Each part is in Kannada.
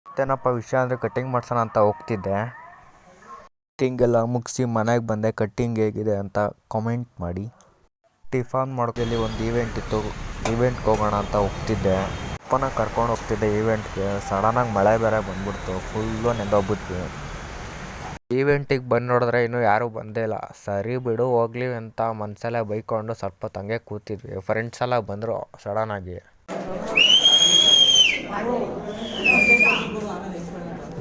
ಮತ್ತೇನಪ್ಪ ವಿಷಯ ಅಂದರೆ ಕಟ್ಟಿಂಗ್ ಮಾಡ್ಸೋಣ ಅಂತ ಹೋಗ್ತಿದ್ದೆ. ಕಟ್ಟಿಂಗೆಲ್ಲ ಮುಗಿಸಿ ಮನೆಗೆ ಬಂದೆ. ಕಟ್ಟಿಂಗ್ ಹೇಗಿದೆ ಅಂತ ಕಾಮೆಂಟ್ ಮಾಡಿ. ಟಿಫನ್ ಮಾಡೋದಲ್ಲಿ ಒಂದು ಈವೆಂಟ್ ಇತ್ತು, ಈವೆಂಟ್ಗೆ ಹೋಗೋಣ ಅಂತ ಹೋಗ್ತಿದ್ದೆ. ಅಪ್ಪನ ಕರ್ಕೊಂಡು ಹೋಗ್ತಿದ್ದೆ ಈವೆಂಟ್ಗೆ. ಸಡನ್ನಾಗಿ ಮಳೆ ಬೇರೆ ಬಂದ್ಬಿಡ್ತು, ಫುಲ್ಲು ನೆಂದೋಗ್ಬಿಟ್ವಿ. ಈವೆಂಟಿಗೆ ಬಂದು ನೋಡಿದ್ರೆ ಇನ್ನೂ ಯಾರೂ ಬಂದೇ ಇಲ್ಲ. ಸರಿ ಬಿಡು ಹೋಗ್ಲಿ ಅಂತ ಮನಸಲ್ಲೇ ಬೈಕೊಂಡು ಸ್ವಲ್ಪ ಹೊತ್ತು ಹಂಗೆ ಕೂತಿದ್ವಿ. ಫ್ರೆಂಡ್ಸ್ ಎಲ್ಲ ಬಂದರು ಸಡನ್ನಾಗಿ.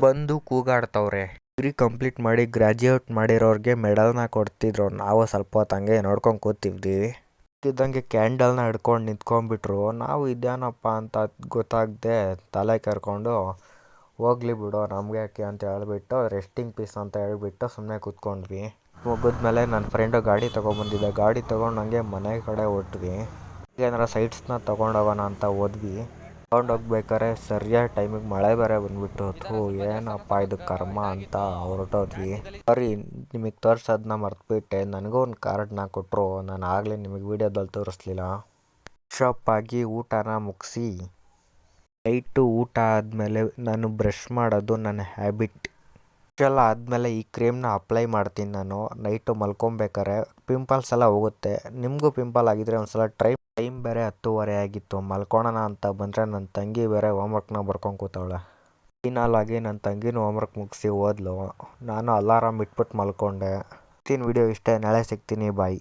ಬಂದು ಕೂಗಾಡ್ತವ್ರೆ. ಡಿಗ್ರಿ ಕಂಪ್ಲೀಟ್ ಮಾಡಿ ಗ್ರ್ಯಾಜುಯೇಟ್ ಮಾಡಿರೋರಿಗೆ ಮೆಡಲ್ನ ಕೊಡ್ತಿದ್ರು. ನಾವು ಸ್ವಲ್ಪ ಹೊತ್ತು ಹಂಗೆ ನೋಡ್ಕೊಂಡು ಕೂತಿದ್ವಿ. ಕೂತಿದ್ದಂಗೆ ಕ್ಯಾಂಡಲ್ನ ಹಿಡ್ಕೊಂಡು ನಿಂತ್ಕೊಂಡ್ಬಿಟ್ರು. ನಾವು ಇದೇನಪ್ಪ ಅಂತ ಗೊತ್ತಾಗದೆ ತಲೆ ಕರ್ಕೊಂಡು ಹೋಗ್ಲಿ ಬಿಡು ನಮ್ಗೆ ಯಾಕೆ ಅಂತ ಹೇಳ್ಬಿಟ್ಟು ರೆಸ್ಟಿಂಗ್ ಪೀಸ್ ಅಂತ ಹೇಳ್ಬಿಟ್ಟು ಸುಮ್ಮನೆ ಕೂತ್ಕೊಂಡ್ವಿ. ಮುಗಿದ್ಮೇಲೆ ನನ್ನ ಫ್ರೆಂಡು ಗಾಡಿ ತೊಗೊಂಬಂದಿದ್ದೆ. ಗಾಡಿ ತೊಗೊಂಡು ಹಂಗೆ ಮನೆ ಕಡೆ ಹೊರಟ್ವಿ. ಏನಾರ ಸೈಟ್ಸ್ನ ತೊಗೊಂಡೋಗೋಣ ಅಂತ ಹೋದ್ವಿ. ತೊಗೊಂಡೋಗ್ಬೇಕಾದ್ರೆ ಸರಿಯಾದ ಟೈಮಿಗೆ ಮಳೆ ಬೇರೆ ಬಂದ್ಬಿಟ್ಟು ಏನಪ್ಪ ಇದು ಕರ್ಮ ಅಂತ ಹೊರಟೋದ್ವಿ. ಸರಿ ನಿಮಗೆ ತೋರ್ಸೋದನ್ನ ಮರ್ತ್ಬಿಟ್ಟೆ. ನನಗೂ ಒಂದು ಕಾರ್ಡ್ನ ಕೊಟ್ಟರು, ನಾನು ಆಗಲೇ ನಿಮಗೆ ವೀಡಿಯೋದಲ್ಲಿ ತೋರಿಸ್ಲಿಲ್ಲ. ಶಾಪ್ ಆಗಿ ಊಟನ ಮುಗಿಸಿ ನೈಟು ಊಟ ಆದಮೇಲೆ ನಾನು ಬ್ರಷ್ ಮಾಡೋದು ನನ್ನ ಹ್ಯಾಬಿಟ್. ಇಷ್ಟೆಲ್ಲ ಆದಮೇಲೆ ಈ ಕ್ರೀಮ್ನ ಅಪ್ಲೈ ಮಾಡ್ತೀನಿ ನಾನು. ನೈಟು ಮಲ್ಕೊಬೇಕಾರೆ ಪಿಂಪಲ್ಸ್ ಎಲ್ಲ ಹೋಗುತ್ತೆ. ನಿಮಗೂ ಪಿಂಪಲ್ ಆಗಿದ್ರೆ ಒಂದು ಸಲ ಟೈಮ್ ಬೇರೆ 10:30 ಆಗಿತ್ತು. ಮಲ್ಕೊಳ್ಳೋಣ ಅಂತ ಬಂದರೆ ನನ್ನ ತಂಗಿ ಬೇರೆ ಹೋಮ್ವರ್ಕ್ನ ಬರ್ಕೊಂಡು ಕೂತವಳೆ. ಫೈನಲಾಗಿ ನನ್ನ ತಂಗಿನೂ ಹೋಮ್ವರ್ಕ್ ಮುಗಿಸಿ ಹೋದ್ಲು. ನಾನು ಅಲಾರಾಮ್ ಇಟ್ಬಿಟ್ಟು ಮಲ್ಕೊಂಡೆ. ಇವತ್ತಿನ ವಿಡಿಯೋ ಇಷ್ಟೇ, ನಾಳೆ ಸಿಗ್ತೀನಿ, ಬಾಯ್.